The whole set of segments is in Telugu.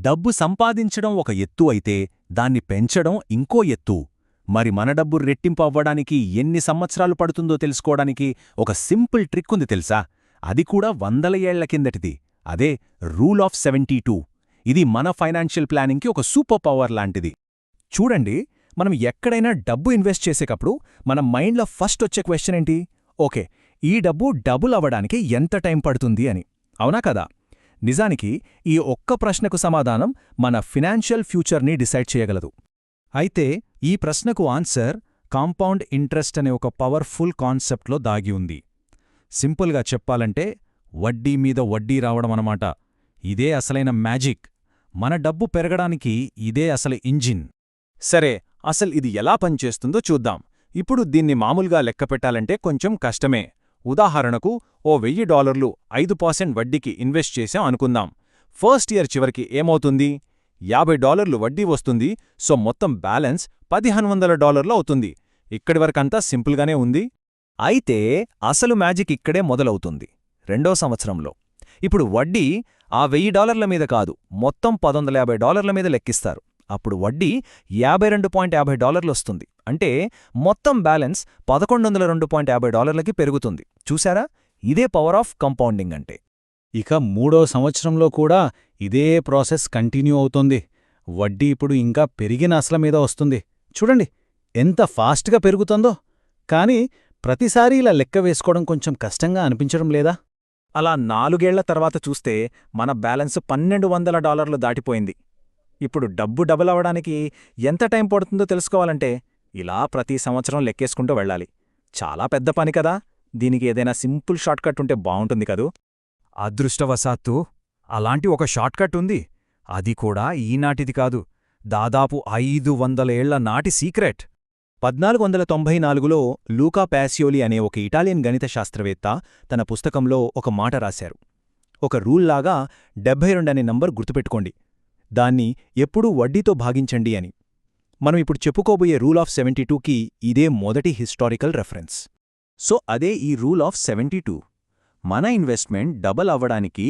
డబ్బు సంపాదించడం ఒక ఎత్తు అయితే దాన్ని పెంచడం ఇంకో ఎత్తు. మరి మన డబ్బు రెట్టింపు అవ్వడానికి ఎన్ని సంవత్సరాలు పడుతుందో తెలుసుకోవడానికి ఒక సింపుల్ ట్రిక్ ఉంది తెలుసా? అది కూడా వందల ఏళ్ల కిందటిది. అదే రూల్ ఆఫ్ 72. ఇది మన ఫైనాన్షియల్ ప్లానింగ్కి ఒక సూపర్ పవర్ లాంటిది. చూడండి, మనం ఎక్కడైనా డబ్బు ఇన్వెస్ట్ చేసేటప్పుడు మన మైండ్లో ఫస్ట్ వచ్చే క్వశ్చన్ ఏంటి? ఓకే, ఈ డబ్బు డబుల్ అవ్వడానికి ఎంత టైం పడుతుంది అని. అవునా కదా? నిజానికి ఈ ఒక్క ప్రశ్నకు సమాధానం మన ఫినాన్షియల్ ఫ్యూచర్ని డిసైడ్ చేయగలదు. అయితే ఈ ప్రశ్నకు ఆన్సర్ కాంపౌండ్ ఇంట్రెస్ట్ అనే ఒక పవర్ఫుల్ కాన్సెప్ట్లో దాగి ఉంది. సింపుల్గా చెప్పాలంటే వడ్డీ మీద వడ్డీ రావడమన్నమాట. ఇదే అసలైన మ్యాజిక్. మన డబ్బు పెరగడానికి ఇదే అసలు ఇంజిన్. సరే, అసలు ఇది ఎలా పనిచేస్తుందో చూద్దాం. ఇప్పుడు దీన్ని మామూలుగా లెక్కపెట్టాలంటే కొంచెం కష్టమే. ఉదాహరణకు, ఓ $1000 5% వడ్డీకి ఇన్వెస్ట్ చేశాం అనుకుందాం. ఫస్ట్ ఇయర్ చివరికి ఏమవుతుంది? $50 వడ్డీ వస్తుంది. సో మొత్తం బ్యాలెన్స్ $1500 అవుతుంది. ఇక్కడివరకంతా సింపుల్గానే ఉంది. అయితే అసలు మ్యాజిక్ ఇక్కడే మొదలవుతుంది, రెండో సంవత్సరంలో. ఇప్పుడు వడ్డీ ఆ $1000 మీద కాదు, మొత్తం $1150 మీద లెక్కిస్తారు. అప్పుడు వడ్డీ $52.50 వస్తుంది. అంటే మొత్తం బ్యాలెన్స్ $1102.50కి పెరుగుతుంది. చూశారా? ఇదే పవర్ ఆఫ్ కంపౌండింగ్ అంటే. ఇక మూడో సంవత్సరంలో కూడా ఇదే ప్రాసెస్ కంటిన్యూ అవుతోంది. వడ్డీ ఇప్పుడు ఇంకా పెరిగిన అసల మీద వస్తుంది. చూడండి ఎంత ఫాస్ట్గా పెరుగుతుందో. కానీ ప్రతిసారీ ఇలా లెక్క వేసుకోవడం కొంచెం కష్టంగా అనిపించడం లేదా? అలా 4 ఏళ్ల తర్వాత చూస్తే మన బ్యాలెన్స్ $1200 దాటిపోయింది. ఇప్పుడు డబ్బు డబుల్ అవ్వడానికి ఎంత టైం పడుతుందో తెలుసుకోవాలంటే ఇలా ప్రతి సంవత్సరం లెక్కేసుకుంటూ వెళ్ళాలి. చాలా పెద్ద పని కదా. దీనికి ఏదైనా సింపుల్ షార్ట్కట్ ఉంటే బావుంటుంది కదూ. అదృష్టవశాత్తు అలాంటి ఒక షార్ట్కట్ ఉంది. అది కూడా ఈనాటిది కాదు, దాదాపు 500 ఏళ్ల నాటి సీక్రెట్. 1494లో లూకా పాసియోలి అనే ఒక ఇటాలియన్ గణిత శాస్త్రవేత్త తన పుస్తకంలో ఒక మాట రాశారు. ఒక రూల్లాగా 72 అనే నంబర్ గుర్తుపెట్టుకోండి. దాన్ని ఎప్పుడూ వడ్డీతో భాగించండి అని. మనం ఇప్పుడు చెప్పుకోబోయే రూల్ ఆఫ్ 72కి ఇదే మొదటి హిస్టారికల్ రెఫరెన్స్. సో అదే ఈ రూల్ ఆఫ్ 72. మన ఇన్వెస్ట్మెంట్ డబల్ అవ్వడానికి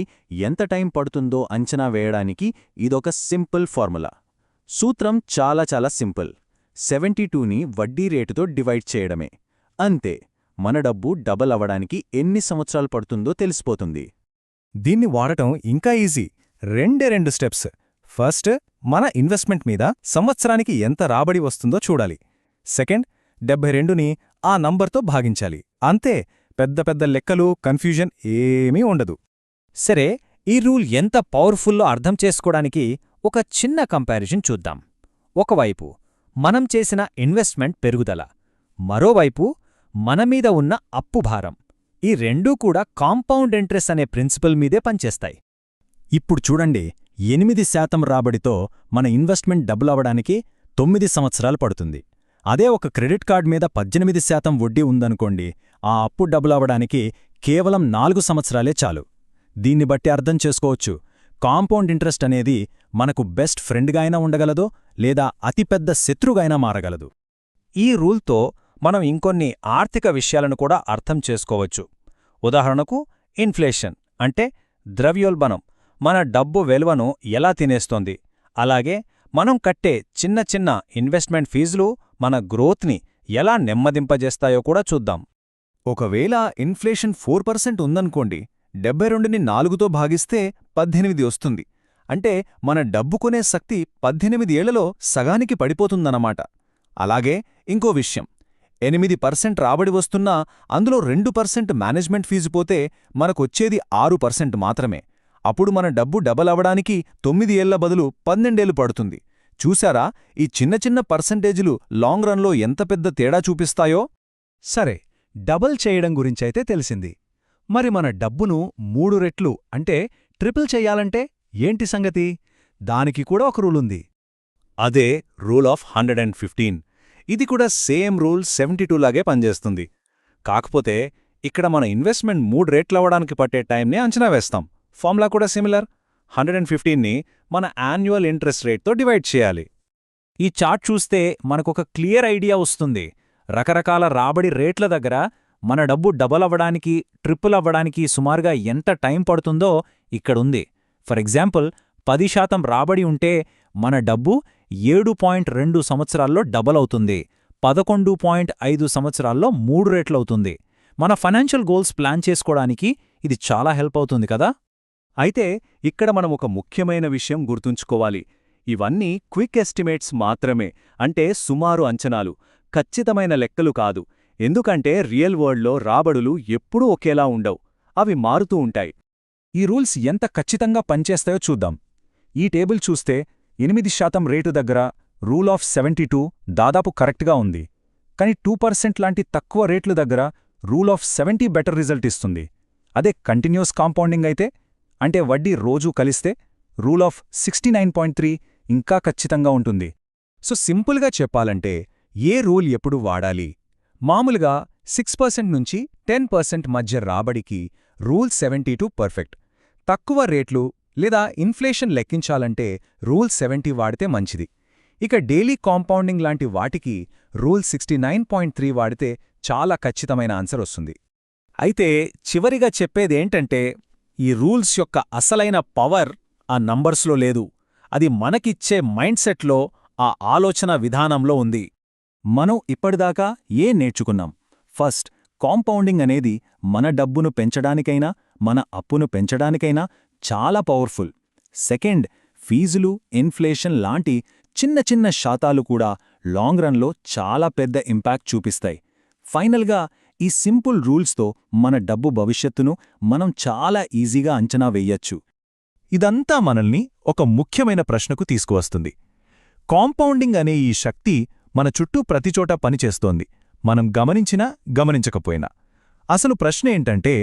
ఎంత టైం పడుతుందో అంచనా వేయడానికి ఇదొక సింపుల్ ఫార్ములా. సూత్రం చాలా చాలా సింపుల్. 72ని వడ్డీ రేటుతో డివైడ్ చేయడమే. అంతే. మన డబ్బు డబల్ అవ్వడానికి ఎన్ని సంవత్సరాలు పడుతుందో తెలిసిపోతుంది. దీన్ని వాడటం ఇంకా ఈజీ. రెండు స్టెప్స్. ఫస్ట్, మన ఇన్వెస్ట్మెంట్ మీద సంవత్సరానికి ఎంత రాబడి వస్తుందో చూడాలి. సెకండ్, 72ని ఆ నంబర్తో భాగించాలి. అంతే. పెద్ద పెద్ద లెక్కలు, కన్ఫ్యూజన్ ఏమీ ఉండదు. సరే, ఈ రూల్ ఎంత పవర్ఫుల్లో అర్థం చేసుకోవడానికి ఒక చిన్న కంపారిజన్ చూద్దాం. ఒకవైపు మనం చేసిన ఇన్వెస్ట్మెంట్ పెరుగుదల, మరోవైపు మనమీద ఉన్న అప్పు భారం. ఈ రెండూ కూడా కాంపౌండ్ ఇంట్రెస్ట్ అనే ప్రిన్సిపల్ మీదే పనిచేస్తాయి. ఇప్పుడు చూడండి, 8% రాబడితో మన ఇన్వెస్ట్మెంట్ డబుల్ అవ్వడానికి 9 సంవత్సరాలు పడుతుంది. అదే ఒక క్రెడిట్ కార్డ్ మీద 18% వడ్డీ ఉందనుకోండి, ఆ అప్పు డబుల్ అవ్వడానికి కేవలం 4 సంవత్సరాలే చాలు. దీన్ని బట్టి అర్థం చేసుకోవచ్చు, కాంపౌండ్ ఇంట్రెస్ట్ అనేది మనకు బెస్ట్ ఫ్రెండ్గా అయినా ఉండగలదో లేదా అతిపెద్ద శత్రుగైనా మారగలదు. ఈ రూల్తో మనం ఇంకొన్ని ఆర్థిక విషయాలను కూడా అర్థం చేసుకోవచ్చు. ఉదాహరణకు, ఇన్ఫ్లేషన్ అంటే ద్రవ్యోల్బణం మన డబ్బు విలువను ఎలా తినేస్తోంది. అలాగే మనం కట్టే చిన్న చిన్న ఇన్వెస్ట్మెంట్ ఫీజులు మన గ్రోత్ని ఎలా నెమ్మదింపజేస్తాయో కూడా చూద్దాం. ఒకవేళ ఇన్ఫ్లేషన్ 4% ఉందనుకోండి, 72ని 4తో భాగిస్తే 18 వస్తుంది. అంటే మన డబ్బు కొనే శక్తి 18 ఏళ్లలో సగానికి పడిపోతుందన్నమాట. అలాగే ఇంకో విషయం, 8% రాబడి వస్తున్నా అందులో 2% మేనేజ్మెంట్ ఫీజు పోతే మనకొచ్చేది 6% మాత్రమే. అప్పుడు మన డబ్బు డబల్ అవ్వడానికి 9 ఏళ్ల బదులు 12 ఏళ్లు పడుతుంది. చూశారా, ఈ చిన్న చిన్న పర్సెంటేజులు లాంగ్ రన్లో ఎంత పెద్ద తేడా చూపిస్తాయో? సరే, డబల్ చేయడం గురించైతే తెలిసింది. మరి మన డబ్బును 3 రెట్లు అంటే ట్రిపుల్ చెయ్యాలంటే ఏంటి సంగతి? దానికి కూడా ఒక రూలుంది. అదే రూల్ ఆఫ్ 115. ఇది కూడా సేమ్ రూల్ 72 లాగే పనిచేస్తుంది. కాకపోతే ఇక్కడ మన ఇన్వెస్ట్మెంట్ 3 రేట్లవ్వడానికి పట్టే టైంని అంచనా వేస్తాం. ఫార్ములా కూడా సిమిలర్. 115ని మన యాన్యువల్ ఇంట్రెస్ట్ రేట్తో డివైడ్ చేయాలి. ఈ చార్ట్ చూస్తే మనకొక క్లియర్ ఐడియా వస్తుంది. రకరకాల రాబడి రేట్ల దగ్గర మన డబ్బు డబల్ అవ్వడానికి, ట్రిపుల్ అవ్వడానికి సుమారుగా ఎంత టైం పడుతుందో ఇక్కడుంది. ఫర్ ఎగ్జాంపుల్, 10% రాబడి ఉంటే మన డబ్బు 7.2 సంవత్సరాల్లో డబల్ అవుతుంది. 11.5 సంవత్సరాల్లో 3 రెట్లవుతుంది. మన ఫైనాన్షియల్ గోల్స్ ప్లాన్ చేసుకోవడానికి ఇది చాలా హెల్ప్ అవుతుంది కదా. అయితే ఇక్కడ మనం ఒక ముఖ్యమైన విషయం గుర్తుంచుకోవాలి. ఇవన్నీ క్విక్ ఎస్టిమేట్స్ మాత్రమే, అంటే సుమారు అంచనాలు, ఖచ్చితమైన లెక్కలు కాదు. ఎందుకంటే రియల్ వరల్డ్లో రాబడులు ఎప్పుడూ ఒకేలా ఉండవు, అవి మారుతూ ఉంటాయి. ఈ రూల్స్ ఎంత ఖచ్చితంగా పనిచేస్తాయో చూద్దాం. ఈ టేబుల్ చూస్తే 8% రేటు దగ్గర రూల్ ఆఫ్ 72 దాదాపు కరెక్ట్గా ఉంది. కానీ 2% లాంటి తక్కువ రేట్లు దగ్గర రూల్ ఆఫ్ 70 బెటర్ రిజల్ట్ ఇస్తుంది. అదే కంటిన్యూస్ కాంపౌండింగ్ అయితే, అంటే వడ్డీ రోజూ కలిస్తే, రూల్ ఆఫ్ 69.3 ఇంకా ఖచ్చితంగా ఉంటుంది. సో సింపుల్గా చెప్పాలంటే ఏ రూల్ ఎప్పుడు వాడాలి? మామూలుగా 6% నుంచి 10% మధ్య రాబడికి రూల్ 72 పర్ఫెక్ట్. తక్కువ రేట్లు లేదా ఇన్ఫ్లేషన్ లెక్కించాలంటే రూల్ 70 వాడితే మంచిది. ఇక డైలీ కాంపౌండింగ్ లాంటి వాటికి రూల్ 69.3 వాడితే చాలా ఖచ్చితమైన ఆన్సర్ వస్తుంది. అయితే చివరిగా చెప్పేదేంటంటే, ఈ రూల్స్ యొక్క అసలైన పవర్ ఆ నంబర్స్లో లేదు, అది మనకిచ్చే మైండ్ సెట్లో, ఆ ఆలోచన విధానంలో ఉంది. మనం ఇప్పటిదాకా ఏం నేర్చుకున్నాం? ఫస్ట్, కాంపౌండింగ్ అనేది మన డబ్బును పెంచడానికైనా మన అప్పును పెంచడానికైనా చాలా పవర్ఫుల్. సెకండ్, ఫీజులు, ఇన్ఫ్లేషన్ లాంటి చిన్న చిన్న శాతాలు కూడా లాంగ్ రన్లో చాలా పెద్ద ఇంపాక్ట్ చూపిస్తాయి. ఫైనల్గా ఈ సింపుల్ రూల్స్తో మన డబ్బు భవిష్యత్తును మనం చాలా ఈజీగా అంచనా వెయ్యొచ్చు. ఇదంతా మనల్ని ఒక ముఖ్యమైన ప్రశ్నకు తీసుకువస్తుంది. కాంపౌండింగ్ అనే ఈ శక్తి మన చుట్టూ ప్రతిచోటా పనిచేస్తోంది, మనం గమనించినా గమనించకపోయినా. అసలు ప్రశ్న ఏంటంటే,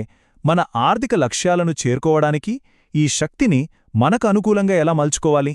మన ఆర్థిక లక్ష్యాలను చేరుకోవడానికి ఈ శక్తిని మనకు అనుకూలంగా ఎలా మలుచుకోవాలి?